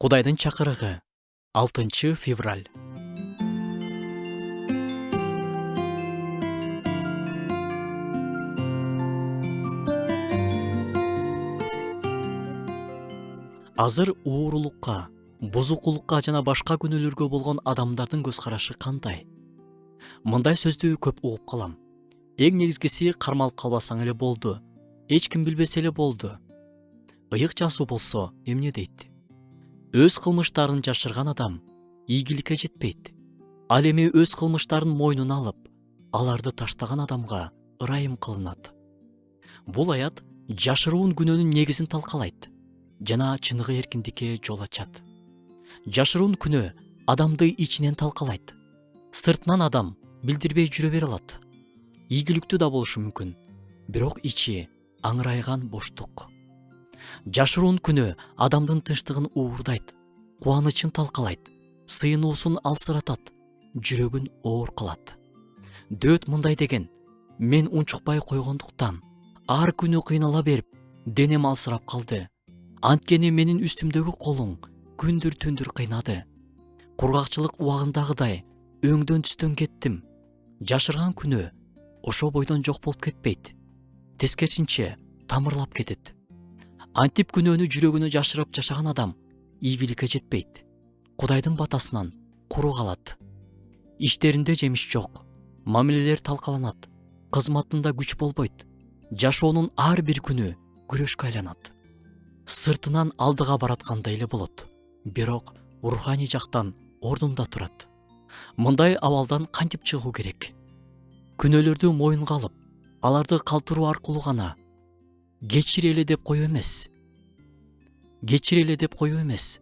Кудайдын чакырыгы 6 февраль. Азыр уурулукка, бузукулукка жана башка күнөөлөргө болгон адамдардын көз карашы кандай? Мындай сөздү көп угуп калам. Эң негизгиси кармалып калбасаң эле болду. Эч ким билбесе эле болду. Ыйык жасуу болсо эмне дейт? Өз кылмыштарын жашырган адам ийгиликке жетпейт. Ал эми өз кылмыштарын мойнуна алып, аларды таштаган адамга ырайым кылынат. Бул аят жашыруун күнөөнүн негизин талкалайт жана чыныгы эркиндикке жол ачат. Жашыруун күнөө адамды ичинен талкалайт. Сыртынан адам билдирбей жүрө бере алат. Ийгиликтүү да болушу мүмкүн, бирок ичи аңырайган боштук. Жашыруун күнөө адамдын тынчтыгын уурдайт, кубанычын талкалайт, сыйынуусун алсыратат, жүрөгүн оор кылат. Дөт мындай деген: мен унчукпай койгондуктан, ар күнү кыйнала берип, денем алсырап калды. Анткени менин үстүмдөгү колуң күндүр түндүр кыйнады. Кургакчылык убагындагыдай өңдөн түстөн кеттим. Жашырган күнөө ошо бойдон жок болуп кетпейт. Тескерисинче тамырлап кетет. Антип күнөөнү жүрөгүнө жашырып жашаган адам ийгиликке жетпейт. Кудайдын батасынан куру калат. Иштеринде жемиш жок. Мамилелер талкаланат. Кызматында күч болбойт. Жашоонун ар бир күнү күрөшкө айланат. Сыртынан алдыга бараткандай эле болот, бирок руханий жактан ордунда турат. Мындай абалдан кантип чыгуу керек? Күнөөлөрдү моюнга алып, аларды калтыруу аркылуу гана. Кечир эле деп коюу эмес,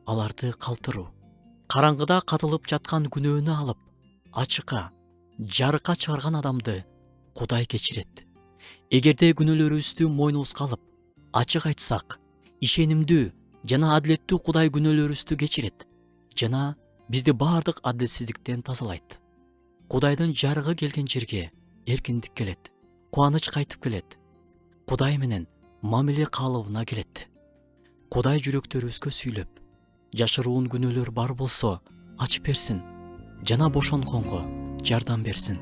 аларды калтыруу. Караңгыда катылып жаткан күнөөнү алып, ачыкка, жарыкка чыгарган адамды Кудай кечирет. Эгерде күнөөлөрүбүздү мойнубузга алып, ачык айтсак, ишенимдүү жана адилеттүү Кудай күнөөлөрүбүздү кечирет жана бизди баардык адилетсиздиктен тазалайт. Кудайдын жарыгы келген жерге эркиндик келет, кубаныч кайтып келет. Кудай менен мамиле калыбына келет. Кудай жүрөктөрүбүзгө сүйлөп, жашыруун күнөөлөр бар болсо ачып берсин жана бошонгонго жардам берсин.